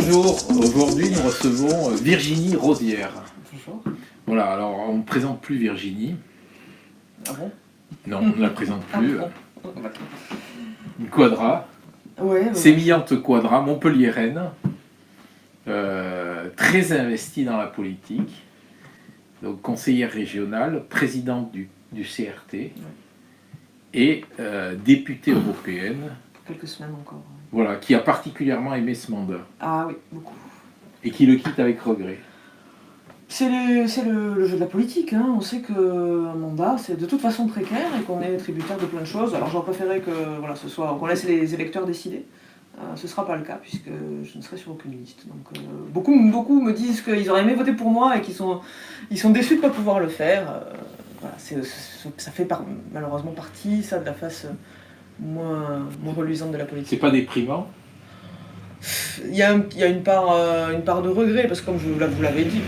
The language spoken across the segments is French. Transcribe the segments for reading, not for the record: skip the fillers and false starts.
Bonjour, aujourd'hui nous recevons Virginie Rosière. Bonjour. Voilà, alors on ne présente plus Virginie. Ah bon? Non, on ne la présente plus. Ah bon. Une Quadra, Ouais, sémillante Quadra, montpelliéraine, très investie dans la politique, donc conseillère régionale, présidente du CRT et députée européenne. quelques semaines encore. Voilà, qui a particulièrement aimé ce mandat Ah oui, beaucoup. et qui le quitte avec regret. C'est le jeu de la politique, hein. On sait qu'un mandat, c'est de toute façon précaire et qu'on est tributaire de plein de choses. Alors j'aurais préféré que voilà, qu'on laisse les électeurs décider. Ce ne sera pas le cas puisque je ne serai sur aucune liste. Donc beaucoup me disent qu'ils auraient aimé voter pour moi et qu'ils sont déçus de ne pas pouvoir le faire. Voilà, ça fait malheureusement partie ça, de la face moins reluisante de la politique. C'est pas déprimant? Il y a une part de regret, parce que comme vous l'avez dit,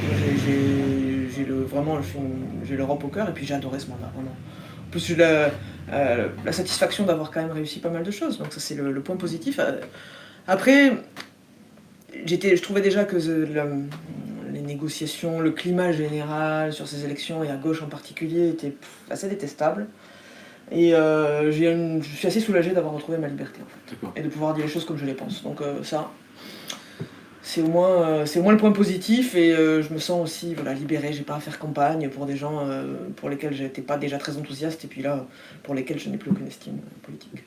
j'ai l'Europe au cœur, et puis j'ai adoré ce mandat, vraiment. En plus, j'ai la satisfaction d'avoir quand même réussi pas mal de choses, donc ça c'est le point positif. Après, je trouvais déjà que les négociations, le climat général sur ces élections, et à gauche en particulier, était assez détestable. Et je suis assez soulagé d'avoir retrouvé ma liberté en fait, et de pouvoir dire les choses comme je les pense. Donc ça, c'est au moins le point positif, et je me sens aussi libéré. J'ai pas à faire campagne pour des gens pour lesquels j'étais pas déjà très enthousiaste, et puis là pour lesquels je n'ai plus aucune estime politique.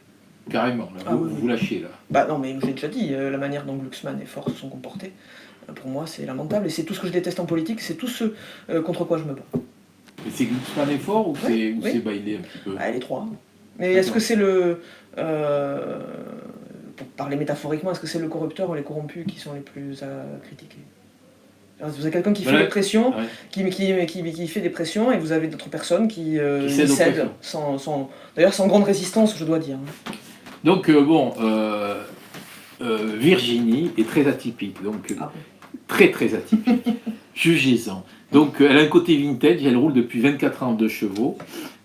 Carrément, là, vous lâchez là. Bah non, mais j'ai déjà dit, la manière dont Glucksmann et Faure se sont comportés, pour moi c'est lamentable, et c'est tout ce que je déteste en politique, c'est tout ce contre quoi je me bats. Mais c'est Glucksmann et Faure ou c'est Bailey un petit peu? Les trois. Mais est-ce que c'est pour parler métaphoriquement, est-ce que c'est le corrupteur ou les corrompus qui sont les plus à critiquer? Vous avez quelqu'un qui fait des pressions, qui fait des pressions, et vous avez d'autres personnes qui cèdent, d'ailleurs sans grande résistance, je dois dire. Donc Virginie est très atypique, donc très atypique. Jugez-en. Donc elle a un côté vintage, elle roule depuis 24 ans de chevaux.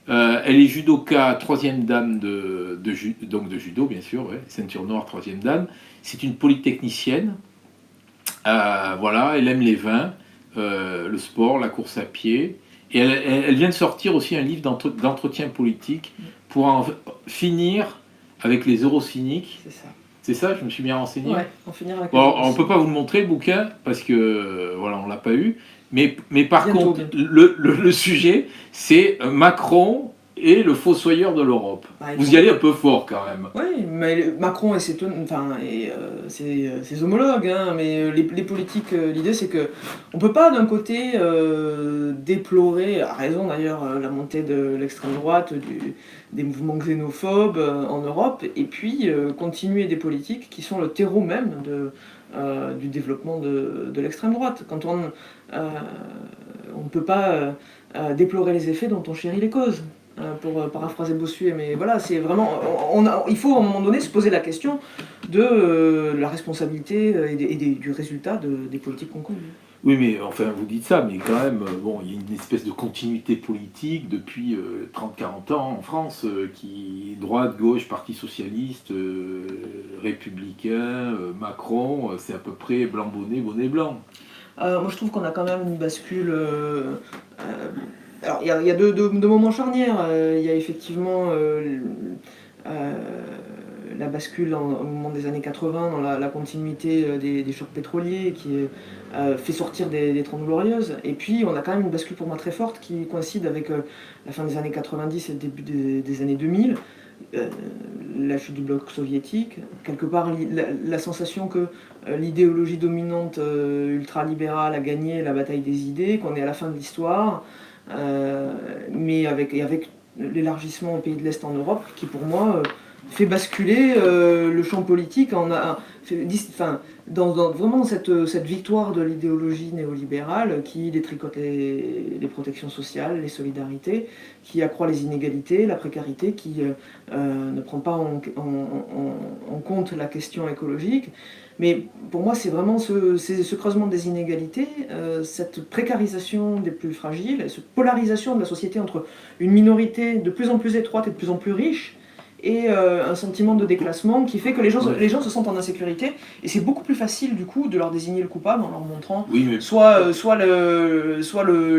Elle est judoka, 3e dan de judo, bien sûr, ceinture noire, 3e dan. C'est une polytechnicienne. Voilà, elle aime les vins, le sport, la course à pied. Et elle vient de sortir aussi un livre d'entretien politique pour en finir avec les eurocyniques. C'est ça. C'est ça, je me suis bien renseigné. Ouais, en finir avec on ne peut pas vous le montrer, le bouquin, parce que on ne l'a pas eu. Mais par contre, bientôt. Le sujet, c'est Macron et le fossoyeur de l'Europe. Vous y allez un peu fort quand même. Oui, mais Macron et ses homologues, hein, mais les politiques, l'idée c'est que on peut pas d'un côté déplorer, à raison d'ailleurs, la montée de l'extrême droite, des mouvements xénophobes en Europe, et puis continuer des politiques qui sont le terreau même du développement de l'extrême droite. Quand on ne peut pas déplorer les effets dont on chérit les causes. Pour paraphraser Bossuet, mais voilà, c'est vraiment, il faut à un moment donné se poser la question de la responsabilité et du résultat des politiques qu'on conduit. Oui, mais enfin, vous dites ça, mais quand même, il y a une espèce de continuité politique depuis 30-40 ans en France, qui droite, gauche, Parti socialiste, républicain, Macron, c'est à peu près blanc bonnet, bonnet blanc. Moi, je trouve qu'on a quand même une bascule. Alors, il y a deux moments charnières. Il y a effectivement la bascule au moment des années 80 dans la continuité des chocs pétroliers qui fait sortir des 30 Glorieuses. Et puis, on a quand même une bascule pour moi très forte qui coïncide avec la fin des années 90 et le début des années 2000. La chute du bloc soviétique, quelque part la sensation que l'idéologie dominante ultralibérale a gagné la bataille des idées, qu'on est à la fin de l'histoire. Mais avec l'élargissement aux pays de l'Est en Europe, qui pour moi fait basculer le champ politique dans cette victoire de l'idéologie néolibérale qui détricote les protections sociales, les solidarités, qui accroît les inégalités, la précarité, qui ne prend pas en compte la question écologique. Mais pour moi, c'est vraiment ce creusement des inégalités, cette précarisation des plus fragiles, cette polarisation de la société entre une minorité de plus en plus étroite et de plus en plus riche, et un sentiment de déclassement qui fait que les gens se sentent en insécurité, et c'est beaucoup plus facile du coup de leur désigner le coupable en leur montrant soit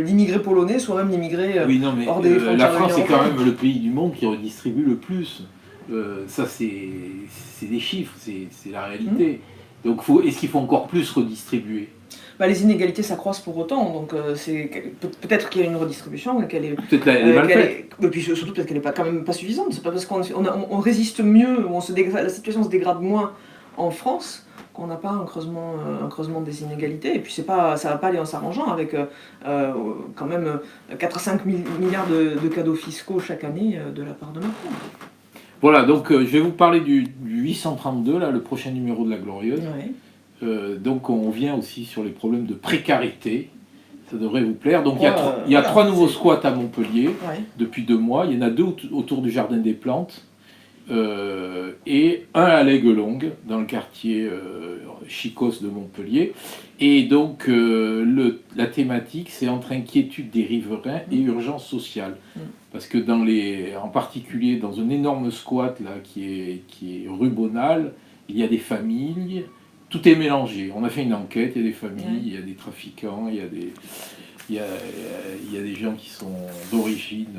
l'immigré polonais, soit même l'immigré hors des frontières. La France est quand même le pays du monde qui redistribue le plus. Ça c'est des chiffres, c'est la réalité. Donc est-ce qu'il faut encore plus redistribuer? Les inégalités s'accroissent pour autant, donc peut-être qu'il y a une redistribution, qu'elle est peut-être elle est mal faite. Et puis surtout peut-être qu'elle n'est quand même pas suffisante. C'est pas parce qu'on résiste mieux, ou la situation se dégrade moins en France qu'on n'a pas un creusement des inégalités. Et puis ça va pas aller en s'arrangeant avec quand même 4 à 5 milliards de cadeaux fiscaux chaque année de la part de Macron. Voilà, donc je vais vous parler du 832, là, le prochain numéro de La Glorieuse. Ouais. Donc on vient aussi sur les problèmes de précarité, ça devrait vous plaire. Donc il y a 3 nouveaux squats à Montpellier depuis 2 mois, il y en a 2 autour du Jardin des Plantes et un à l'Aigle-Longue dans le quartier Chicos de Montpellier. Et donc la thématique c'est entre inquiétude des riverains et urgence sociale. Parce que en particulier dans un énorme squat là, qui est rue Bonal, il y a des familles. Tout est mélangé. On a fait une enquête, il y a des familles, il y a des trafiquants, il y a des gens qui sont d'origine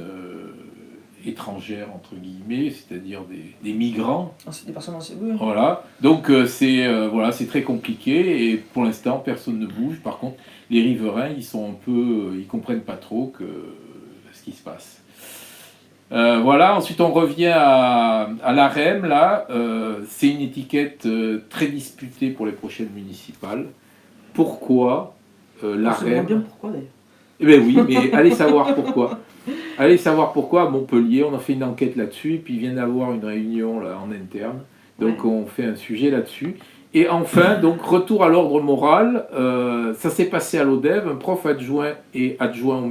étrangère, entre guillemets, c'est-à-dire des migrants. C'est des personnes assez... Oui. Voilà. Donc c'est très compliqué et pour l'instant personne ne bouge. Par contre, les riverains, ils comprennent pas trop ce qui se passe. Voilà, ensuite on revient à l'AREM, là, c'est une étiquette très disputée pour les prochaines municipales. Pourquoi l'AREM... On se demande bien pourquoi d'ailleurs. Eh bien oui, mais allez savoir pourquoi. Allez savoir pourquoi à Montpellier, on a fait une enquête là-dessus, et puis il vient d'avoir une réunion là, en interne, donc on fait un sujet là-dessus. Et enfin, donc retour à l'ordre moral, ça s'est passé à l'ODEV, un prof et adjoint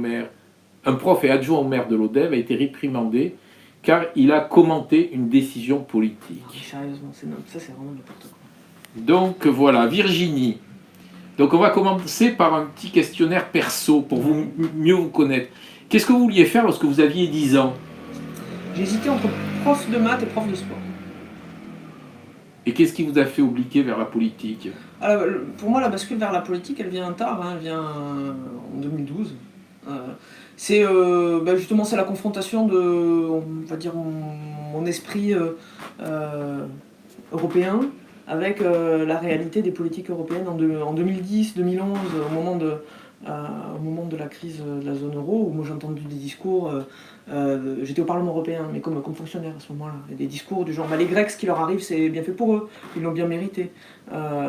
au maire de l'ODEV a été réprimandé car il a commenté une décision politique. Sérieusement, ça c'est vraiment n'importe quoi. Donc voilà, Virginie. Donc on va commencer par un petit questionnaire perso pour mieux vous connaître. Qu'est-ce que vous vouliez faire lorsque vous aviez 10 ans? J'hésitais entre prof de maths et prof de sport. Et qu'est-ce qui vous a fait obliger vers la politique? Alors, pour moi, la bascule vers la politique, elle vient tard, elle vient en 2012. C'est justement la confrontation de, on va dire, mon esprit européen avec la réalité des politiques européennes en 2010, 2011, au moment de la crise de la zone euro, où moi j'ai entendu des discours, j'étais au Parlement européen, mais comme fonctionnaire à ce moment-là, et des discours du genre les Grecs, ce qui leur arrive, c'est bien fait pour eux, ils l'ont bien mérité.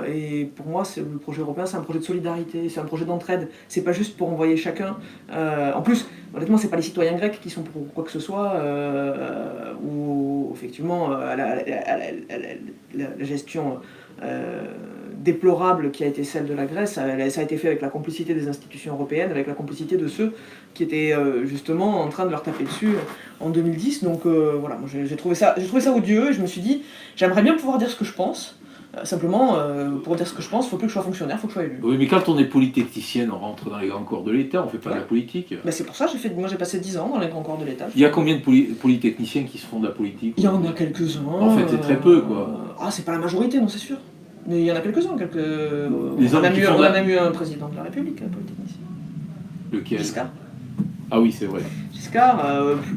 Et pour moi, le projet européen, c'est un projet de solidarité, c'est un projet d'entraide, c'est pas juste pour envoyer chacun. En plus, honnêtement, c'est pas les citoyens grecs qui sont pour quoi que ce soit, ou effectivement, la gestion déplorable qui a été celle de la Grèce, ça a été fait avec la complicité des institutions européennes, avec la complicité de ceux qui étaient justement en train de leur taper dessus en 2010. Donc voilà, moi j'ai trouvé ça odieux, et je me suis dit, j'aimerais bien pouvoir dire ce que je pense. Simplement, pour dire ce que je pense, il ne faut plus que je sois fonctionnaire, il faut que je sois élu. Oui, mais quand on est polytechnicienne, on rentre dans les grands corps de l'État, on ne fait pas de la politique. C'est pour ça que j'ai passé 10 ans dans les grands corps de l'État. Il y a combien de polytechniciens qui se font de la politique? Il y en a quelques-uns. En fait, c'est très peu, quoi. C'est pas la majorité, non, c'est sûr. Mais il y en a quelques-uns. On a même eu un président de la République, un polytechnicien. Lequel? Giscard. Ah oui, c'est vrai. Giscard,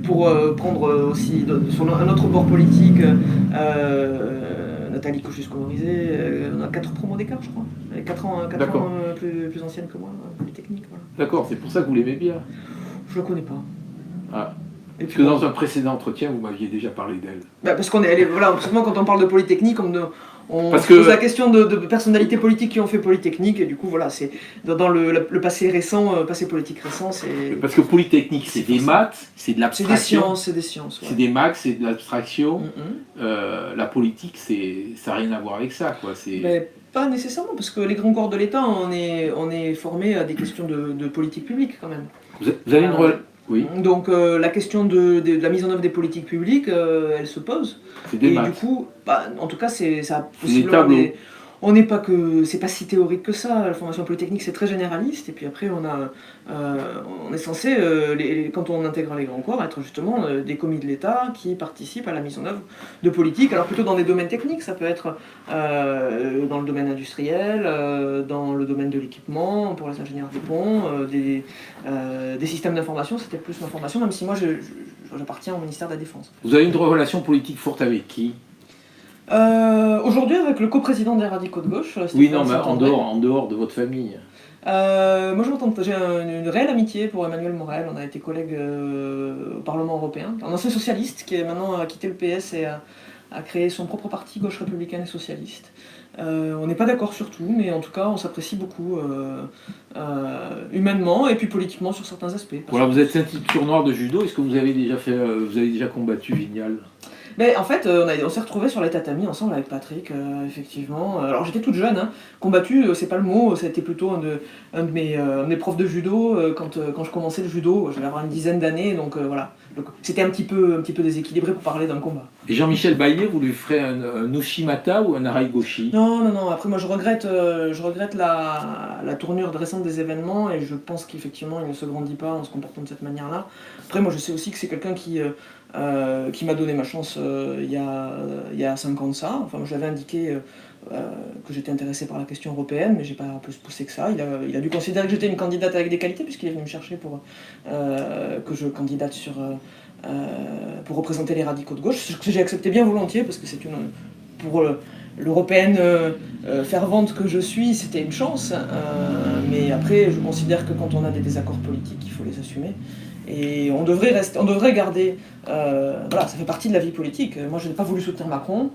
pour prendre aussi sur un autre bord politique, Nathalie Kosciusko-Morizet, on a 4 promos d'écart, je crois. Elle est 4 ans plus ancienne que moi, polytechnique. Voilà. D'accord, c'est pour ça que vous l'aimez bien. Je la connais pas. Ah. Parce que dans un précédent entretien, vous m'aviez déjà parlé d'elle. Parce absolument, quand on parle de Polytechnique, on se pose la question de personnalités politiques qui ont fait Polytechnique, et du coup, voilà, c'est dans le passé récent, passé politique récent, c'est... Parce que Polytechnique, c'est des maths, c'est de l'abstraction. C'est des sciences. Ouais. C'est des maths, c'est de l'abstraction. La politique, ça n'a rien à voir avec ça, quoi. Pas nécessairement, parce que les grands corps de l'État, on est formé à des questions de politique publique, quand même. Vous avez une... Oui. Donc la question de la mise en œuvre des politiques publiques, elle se pose. C'est des maths. Du coup, en tout cas, ça a des tableaux. on n'est pas que, c'est pas si théorique que ça. La formation polytechnique, c'est très généraliste. Et puis après, on est censé, quand on intègre les grands corps, être justement des commis de l'État qui participent à la mise en œuvre de politiques. Alors plutôt dans des domaines techniques, ça peut être dans le domaine industriel, dans le domaine de l'équipement, pour les ingénieurs des ponts, des systèmes d'information. C'était plus ma formation, même si moi, j'appartiens au ministère de la Défense. Vous avez une relation politique forte avec qui ? Aujourd'hui, avec le coprésident des radicaux de gauche. Oui, non, mais en dehors de votre famille. Moi, j'ai une réelle amitié pour Emmanuel Morel. On a été collègues au Parlement européen. Un ancien socialiste qui maintenant a quitté le PS et a créé son propre parti, Gauche républicaine et socialiste. On n'est pas d'accord sur tout, mais en tout cas, on s'apprécie beaucoup humainement et puis politiquement sur certains aspects. Voilà, vous êtes ceinture noire de judo. Est-ce que vous avez déjà combattu Vignal ? Mais en fait, on s'est retrouvés sur les tatamis ensemble avec Patrick, effectivement. Alors j'étais toute jeune, hein. Combattu, c'est pas le mot, c'était plutôt un de mes profs de judo. Quand je commençais le judo, j'allais avoir une dizaine d'années, donc voilà. Donc, c'était un petit peu déséquilibré pour parler d'un combat. Et Jean-Michel Bailly, vous lui ferez un Ushimata ou un Araigoshi ? Non. Après, moi, je regrette la tournure récente des événements et je pense qu'effectivement, il ne se grandit pas en se comportant de cette manière-là. Après, moi, je sais aussi que c'est quelqu'un qui m'a donné ma chance il y a 5 ans de ça. Enfin, j'avais indiqué que j'étais intéressé par la question européenne, mais j'ai pas plus poussé que ça. Il a dû considérer que j'étais une candidate avec des qualités, puisqu'il est venu me chercher pour que je candidate pour représenter les radicaux de gauche, ce que j'ai accepté bien volontiers, parce que pour l'européenne fervente que je suis, c'était une chance. Mais après, je considère que quand on a des désaccords politiques, il faut les assumer. Et on devrait garder... voilà, ça fait partie de la vie politique. Moi, je n'ai pas voulu soutenir Macron.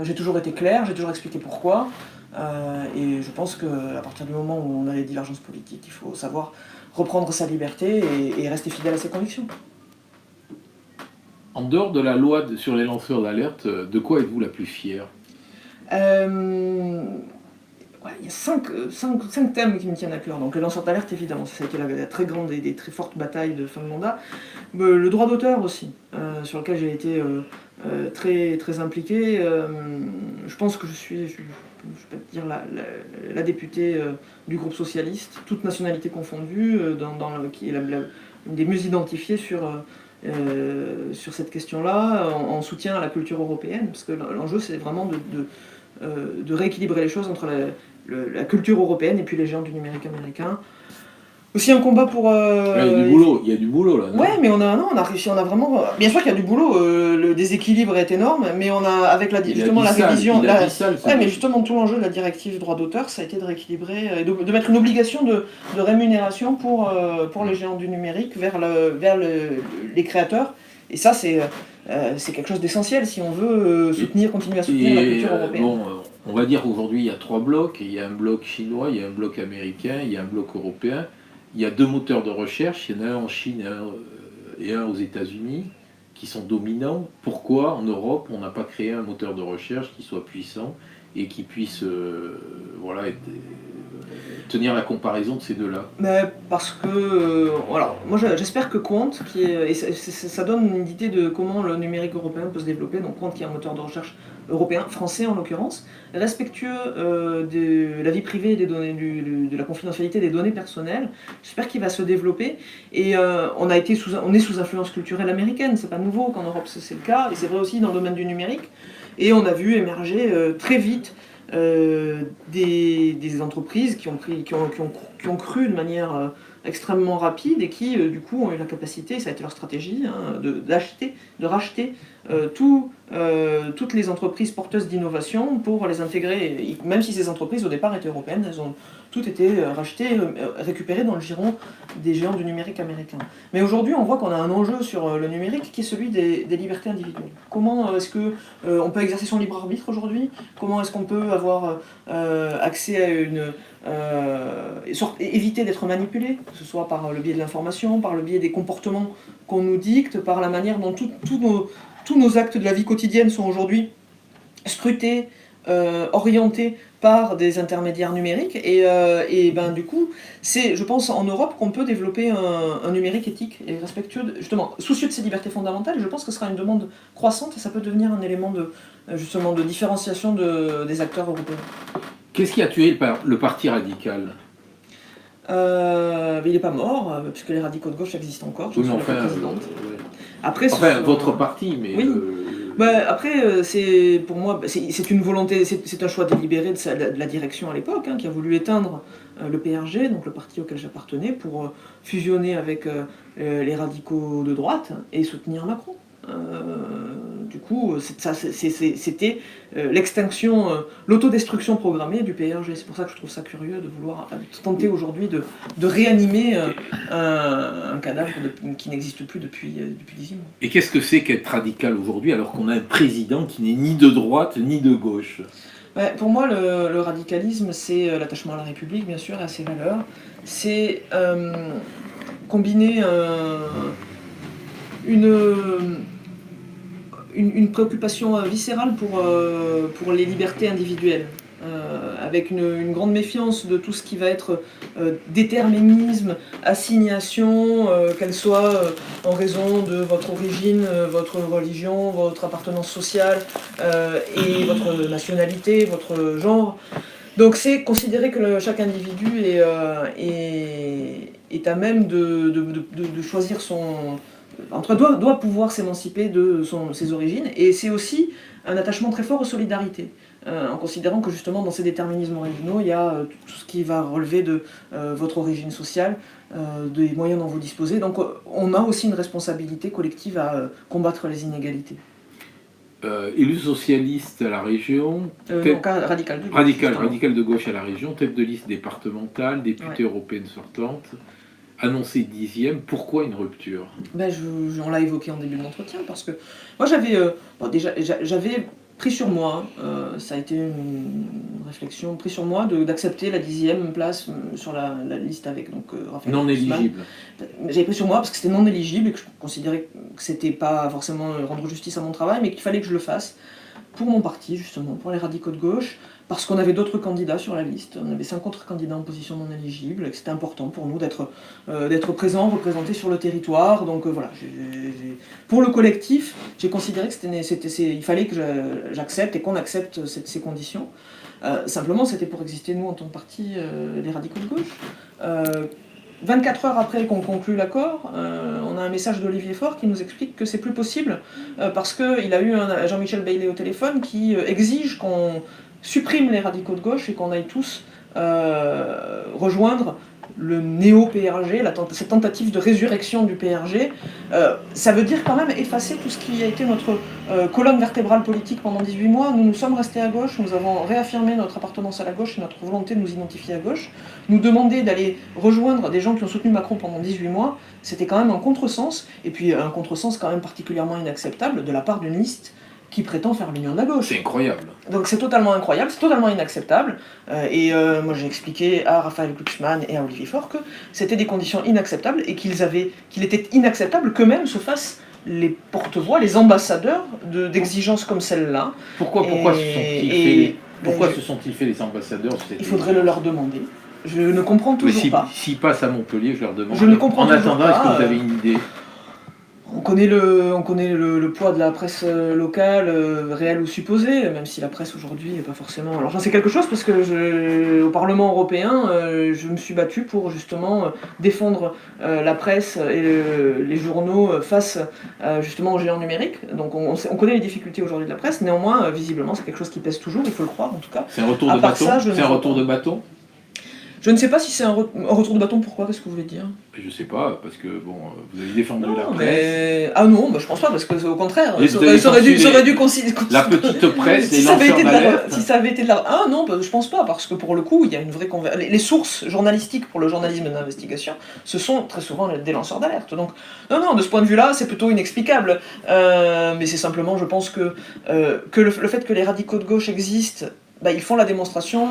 J'ai toujours été clair, j'ai toujours expliqué pourquoi. Et je pense qu'à partir du moment où on a des divergences politiques, il faut savoir reprendre sa liberté et rester fidèle à ses convictions. En dehors de la loi sur les lanceurs d'alerte, de quoi êtes-vous la plus fière ? Il y a 5 thèmes qui me tiennent à cœur. Donc les lanceurs d'alerte, évidemment, ça a été la très grande et des très fortes batailles de fin de mandat. Le droit d'auteur aussi, sur lequel j'ai été très, très impliqué. Je pense que je peux dire la députée du groupe socialiste, toute nationalité confondue, qui est une des mieux identifiées sur cette question-là, en soutien à la culture européenne, parce que l'enjeu c'est vraiment de rééquilibrer les choses entre la culture européenne et puis les géants du numérique américain. Aussi un combat pour... il y a du boulot là. Non, ouais, mais on a réussi, on a vraiment... Bien sûr qu'il y a du boulot, le déséquilibre est énorme, mais on a, avec la révision... mais justement, tout l'enjeu de la directive droit d'auteur, ça a été de rééquilibrer, de mettre une obligation de rémunération pour les géants du numérique vers les créateurs. Et ça, c'est quelque chose d'essentiel si on veut continuer à soutenir la culture européenne. On va dire qu'aujourd'hui, il y a 3 blocs. Il y a un bloc chinois, il y a un bloc américain, il y a un bloc européen. Il y a 2 moteurs de recherche, il y en a un en Chine et un aux États-Unis, qui sont dominants. Pourquoi en Europe, on n'a pas créé un moteur de recherche qui soit puissant et qui puisse tenir la comparaison de ces deux-là? Mais parce que, moi j'espère que Quant, ça donne une idée de comment le numérique européen peut se développer, donc Quant qui est un moteur de recherche européen, français en l'occurrence, respectueux de la vie privée et des données, de la confidentialité des données personnelles. J'espère qu'il va se développer et on est sous influence culturelle américaine, c'est pas nouveau qu'en Europe c'est le cas, et c'est vrai aussi dans le domaine du numérique, et on a vu émerger très vite des entreprises qui ont cru de manière extrêmement rapide et qui du coup ont eu la capacité, ça a été leur stratégie, de racheter toutes les entreprises porteuses d'innovation pour les intégrer, même si ces entreprises au départ étaient européennes, elles ont toutes été rachetées, récupérées dans le giron des géants du numérique américain. Mais aujourd'hui on voit qu'on a un enjeu sur le numérique qui est celui des libertés individuelles. Comment est-ce qu'on peut exercer son libre arbitre aujourd'hui? Comment est-ce qu'on peut avoir accès à éviter d'être manipulé, que ce soit par le biais de l'information, par le biais des comportements qu'on nous dicte, par la manière dont tous nos actes de la vie quotidienne sont aujourd'hui scrutés, orientés par des intermédiaires numériques. Et ben, du coup, c'est, je pense, en Europe qu'on peut développer un numérique éthique et respectueux, justement, soucieux de ses libertés fondamentales. Et je pense que ce sera une demande croissante et ça peut devenir un élément justement, de différenciation des acteurs européens. Qu'est-ce qui a tué le parti radical ? Mais il n'est pas mort, puisque les radicaux de gauche existent encore. Je suis la présidente. Ouais. Après, votre parti, mais... Oui. Après, c'est pour moi, c'est une volonté, c'est un choix délibéré de la direction à l'époque, qui a voulu éteindre le PRG, donc le parti auquel j'appartenais, pour fusionner avec les radicaux de droite et soutenir Macron. Du coup, c'était l'extinction, l'autodestruction programmée du PRG. C'est pour ça que je trouve ça curieux de vouloir tenter aujourd'hui de réanimer un cadavre qui n'existe plus depuis 18 mois. Et qu'est-ce que c'est qu'être radical aujourd'hui alors qu'on a un président qui n'est ni de droite ni de gauche ? Pour moi, le radicalisme, c'est l'attachement à la République, bien sûr, et à ses valeurs. C'est combiner une préoccupation viscérale pour les libertés individuelles, avec une grande méfiance de tout ce qui va être déterminisme, assignation, qu'elle soit en raison de votre origine, votre religion, votre appartenance sociale, et votre nationalité, votre genre. Donc c'est considérer que chaque individu est à même de choisir son... En tout cas, doit pouvoir s'émanciper de ses origines, et c'est aussi un attachement très fort aux solidarités, en considérant que justement dans ces déterminismes originaux, il y a tout ce qui va relever de votre origine sociale, des moyens dont vous disposez. Donc on a aussi une responsabilité collective à combattre les inégalités. Élu socialiste à la région, radical de gauche à la région, tête de liste départementale, députée européenne sortante, annoncé 10e, pourquoi une rupture ? On l'a évoqué en début de l'entretien, parce que moi j'avais pris sur moi, ça a été une réflexion, pris sur moi d'accepter la 10e place sur la liste avec Raphaël non Glucksmann. éligible. J'avais pris sur moi parce que c'était non éligible et que je considérais que c'était pas forcément rendre justice à mon travail, mais qu'il fallait que je le fasse pour mon parti, justement, pour les radicaux de gauche, parce qu'on avait d'autres candidats sur la liste. On avait 5 autres candidats en position non éligible, et que c'était important pour nous d'être présents, représentés sur le territoire. Donc voilà, pour le collectif, j'ai considéré qu'il fallait que j'accepte et qu'on accepte ces conditions. Simplement, c'était pour exister, nous, en tant que parti, les radicaux de gauche. 24 heures après qu'on conclut l'accord, on a un message d'Olivier Faure qui nous explique que c'est plus possible parce qu'il a eu Jean-Michel Bailey au téléphone qui exige qu'on supprime les radicaux de gauche et qu'on aille tous rejoindre le néo-PRG, cette tentative de résurrection du PRG. Ça veut dire quand même effacer tout ce qui a été notre colonne vertébrale politique pendant 18 mois. Nous sommes restés à gauche, nous avons réaffirmé notre appartenance à la gauche et notre volonté de nous identifier à gauche. Nous demander d'aller rejoindre des gens qui ont soutenu Macron pendant 18 mois, c'était quand même un contresens, et puis un contresens quand même particulièrement inacceptable de la part d'une liste qui prétend faire l'union de la gauche. C'est incroyable. Donc c'est totalement incroyable, c'est totalement inacceptable. Moi j'ai expliqué à Raphaël Glucksmann et à Olivier Faure que c'était des conditions inacceptables et qu'il était inacceptable qu'eux-mêmes se fassent les porte-voix, les ambassadeurs d'exigences comme celle-là. Pourquoi se sont-ils fait les ambassadeurs ? Il faudrait le leur demander. Je ne comprends toujours pas. S'ils passent à Montpellier, je leur demande. Je ne comprends toujours pas. En attendant, est-ce que vous avez une idée ? On connaît le poids de la presse locale, réelle ou supposée, même si la presse aujourd'hui n'est pas forcément... Alors j'en sais quelque chose parce que au Parlement européen, je me suis battu pour justement défendre la presse et les journaux face justement aux géants numériques. Donc on connaît les difficultés aujourd'hui de la presse, néanmoins, visiblement, c'est quelque chose qui pèse toujours, il faut le croire en tout cas. C'est un retour de bâton ? C'est un retour de bâton ? Je ne sais pas si c'est un retour de bâton, pourquoi ? Qu'est-ce que vous voulez dire ? Je sais pas, parce que bon, vous avez défendu la presse. Ah non, je pense pas, parce que au contraire, ça aurait dû considérer... La petite presse, les lanceurs d'alerte. Si ça avait été de la... Ah non, je pense pas, parce que pour le coup, il y a une vraie les sources journalistiques pour le journalisme d'investigation, ce sont très souvent des lanceurs d'alerte. Donc, non, de ce point de vue-là, c'est plutôt inexplicable. Mais c'est simplement, je pense que le fait que les radicaux de gauche existent, ils font la démonstration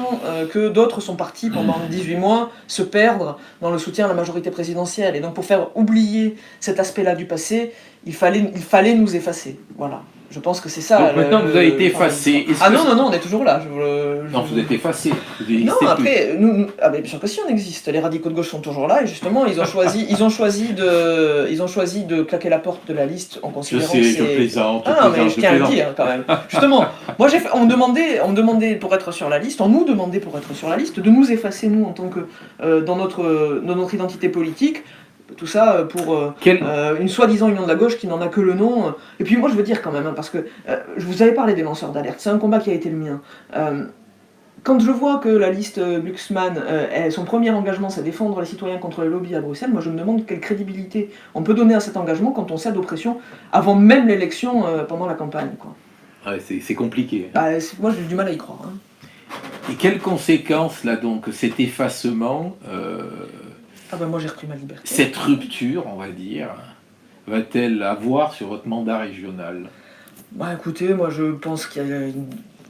que d'autres sont partis pendant 18 mois se perdre dans le soutien à la majorité présidentielle. Et donc pour faire oublier cet aspect-là du passé, il fallait nous effacer. Voilà. Je pense que c'est ça. Donc maintenant vous avez été effacé. Ah non, on est toujours là. Non, vous êtes effacé. Non, après, nous, ah ben, bien sûr que si on existe. Les radicaux de gauche sont toujours là et justement ils ont choisi de claquer la porte de la liste en considérant que c'est... Je plaisante. Ah non, mais je tiens à le dire quand même. Justement, moi on me demandait pour être sur la liste, on nous demandait pour être sur la liste de nous effacer nous en tant que dans notre identité politique. Tout ça pour une soi-disant union de la gauche qui n'en a que le nom. Et puis moi je veux dire quand même, hein, parce que je vous avais parlé des lanceurs d'alerte, c'est un combat qui a été le mien. Quand je vois que la liste Glucksmann, son premier engagement c'est défendre les citoyens contre les lobbies à Bruxelles, moi je me demande quelle crédibilité on peut donner à cet engagement quand on cède aux pressions avant même l'élection pendant la campagne. Quoi. Ouais, c'est compliqué. Bah, moi j'ai du mal à y croire. Hein. Et quelles conséquences là donc cet effacement Ah ben moi j'ai repris ma liberté. Cette rupture, on va dire, va-t-elle avoir sur votre mandat régional? Bah écoutez, moi je pense qu'il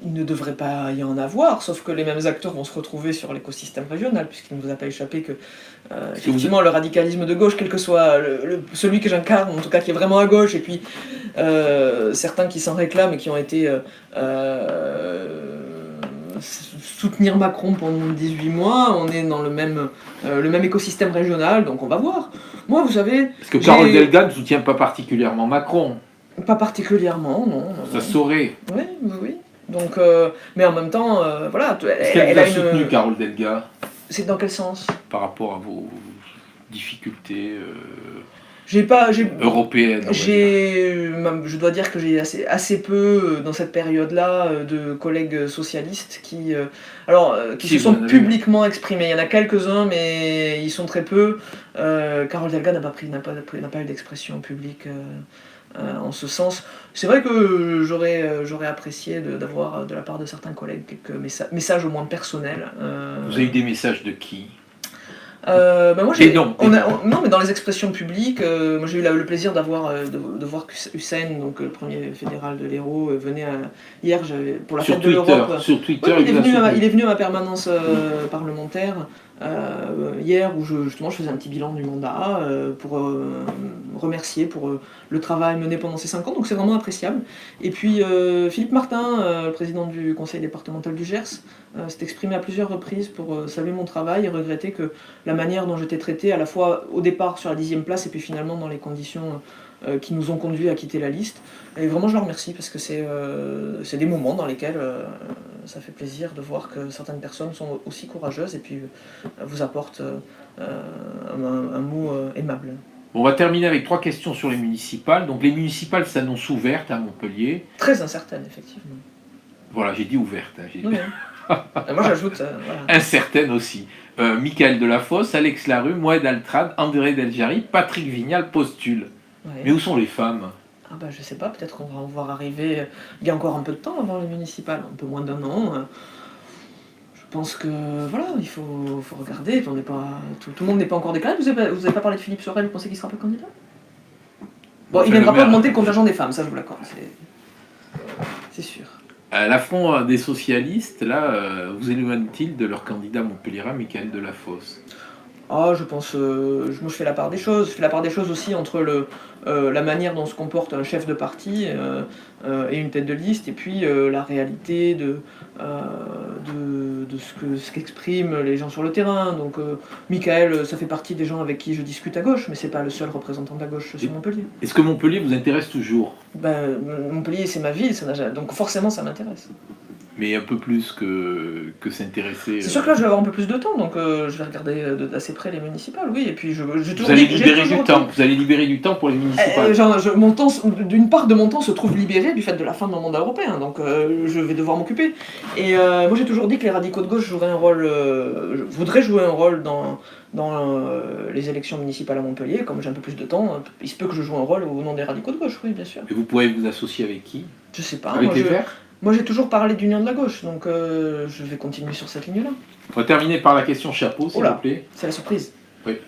ne devrait pas y en avoir, sauf que les mêmes acteurs vont se retrouver sur l'écosystème régional, puisqu'il ne vous a pas échappé que, effectivement, le radicalisme de gauche, quel que soit celui que j'incarne, en tout cas qui est vraiment à gauche, et puis certains qui s'en réclament et qui ont été... soutenir Macron pendant 18 mois, on est dans le même écosystème régional, donc on va voir. Moi, vous savez... Parce que Carole Delga ne soutient pas particulièrement Macron. Pas particulièrement, non. Ça saurait. Oui. Donc, mais en même temps, voilà... Est-ce qu'elle a soutenu Carole Delga? C'est dans quel sens? Par rapport à vos difficultés européenne. Je dois dire que j'ai assez peu dans cette période-là de collègues socialistes qui se sont publiquement exprimés. Il y en a quelques-uns, mais ils sont très peu. Carole Delga n'a pas eu d'expression publique en ce sens. C'est vrai que j'aurais apprécié d'avoir de la part de certains collègues quelques messages au moins personnels. Vous avez eu des messages de qui? Moi, non, mais dans les expressions publiques, moi j'ai eu le plaisir de voir Hussein, donc le premier fédéral de l'Hérault, venait hier pour la fête de l'Europe. Sur Twitter, il est venu à ma permanence parlementaire hier où je faisais un petit bilan du mandat pour remercier pour le travail mené pendant ces 5 ans, donc c'est vraiment appréciable. Et puis Philippe Martin, le président du conseil départemental du Gers, s'est exprimé à plusieurs reprises pour saluer mon travail et regretter que la manière dont j'étais traité, à la fois au départ sur la 10e place et puis finalement dans les conditions qui nous ont conduits à quitter la liste. Et vraiment je le remercie parce que c'est des moments dans lesquels ça fait plaisir de voir que certaines personnes sont aussi courageuses et puis vous apportent un mot aimable. On va terminer avec 3 questions sur les municipales. Donc les municipales s'annoncent ouvertes à Montpellier. Très incertaines, effectivement. Voilà, j'ai dit ouvertes. Oui. Moi j'ajoute... voilà. Incertaines aussi. Michael Delafosse, Alex Larue, Moed Altrad, André Deljari, Patrick Vignal postulent. Ouais. Mais où sont les femmes? Ah bah je sais pas, peut-être qu'on va en voir arriver... Il y a encore un peu de temps avant les municipales, un peu moins d'1 an. Je pense que voilà, il faut regarder. On n'est pas, tout le monde n'est pas encore déclaré. Vous avez pas parlé de Philippe Sorel, vous pensez qu'il sera pas candidat? Bon, il ne viendra pas augmenter le contingent des femmes, ça je vous l'accorde, c'est sûr. La Front des socialistes, là, vous éloigne-t-il de leur candidat montpelliérain, Michael Delafosse? Ah, je pense, moi je fais la part des choses. Je fais la part des choses aussi entre la manière dont se comporte un chef de parti et une tête de liste, et puis la réalité de ce qu'expriment les gens sur le terrain. Donc, Michael, ça fait partie des gens avec qui je discute à gauche, mais c'est pas le seul représentant de la gauche sur Montpellier. Est-ce que Montpellier vous intéresse toujours? Montpellier, c'est ma ville, donc forcément ça m'intéresse. Mais un peu plus que s'intéresser... C'est sûr que là je vais avoir un peu plus de temps, donc je vais regarder d'assez près les municipales, oui, et puis vous allez libérer du temps pour les municipales. D'une part de mon temps se trouve libéré du fait de la fin de mon mandat européen, donc je vais devoir m'occuper. Et moi j'ai toujours dit que les radicaux de gauche voudraient jouer un rôle dans les élections municipales à Montpellier. Comme j'ai un peu plus de temps, il se peut que je joue un rôle au nom des radicaux de gauche, oui, bien sûr. Et vous pourrez vous associer avec qui? Je sais pas. Avec les Verts? Moi j'ai toujours parlé d'union de la gauche, donc je vais continuer sur cette ligne-là. On va terminer par la question chapeau, s'il vous plaît. C'est la surprise. Oui.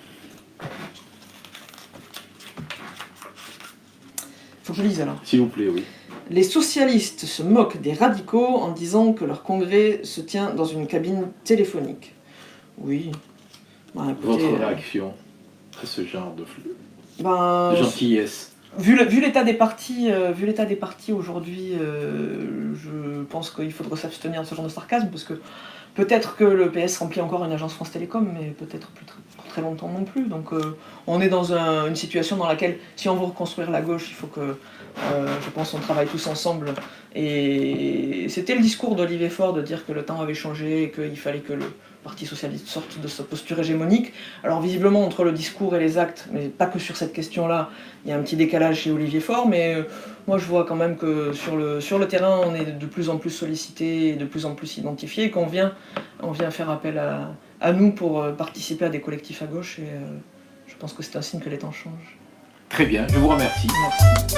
Faut que je lise alors. S'il vous plaît, oui. Les socialistes se moquent des radicaux en disant que leur congrès se tient dans une cabine téléphonique. Oui. Écoutez, votre réaction à ce genre de gentillesse? Vu l'état des partis, aujourd'hui, je pense qu'il faudrait s'abstenir de ce genre de sarcasme, parce que peut-être que le PS remplit encore une agence France Télécom, mais peut-être plus pour très longtemps non plus. Donc on est dans une situation dans laquelle, si on veut reconstruire la gauche, il faut que, je pense, on travaille tous ensemble. Et c'était le discours d'Olivier Faure de dire que le temps avait changé et qu'il fallait que le Parti socialiste sorte de sa posture hégémonique. Alors visiblement, entre le discours et les actes, mais pas que sur cette question-là, il y a un petit décalage chez Olivier Faure, mais moi je vois quand même que sur le terrain, on est de plus en plus sollicité, de plus en plus identifié, et qu'on vient faire appel à nous pour participer à des collectifs à gauche, et je pense que c'est un signe que les temps changent. Très bien, je vous remercie. Merci.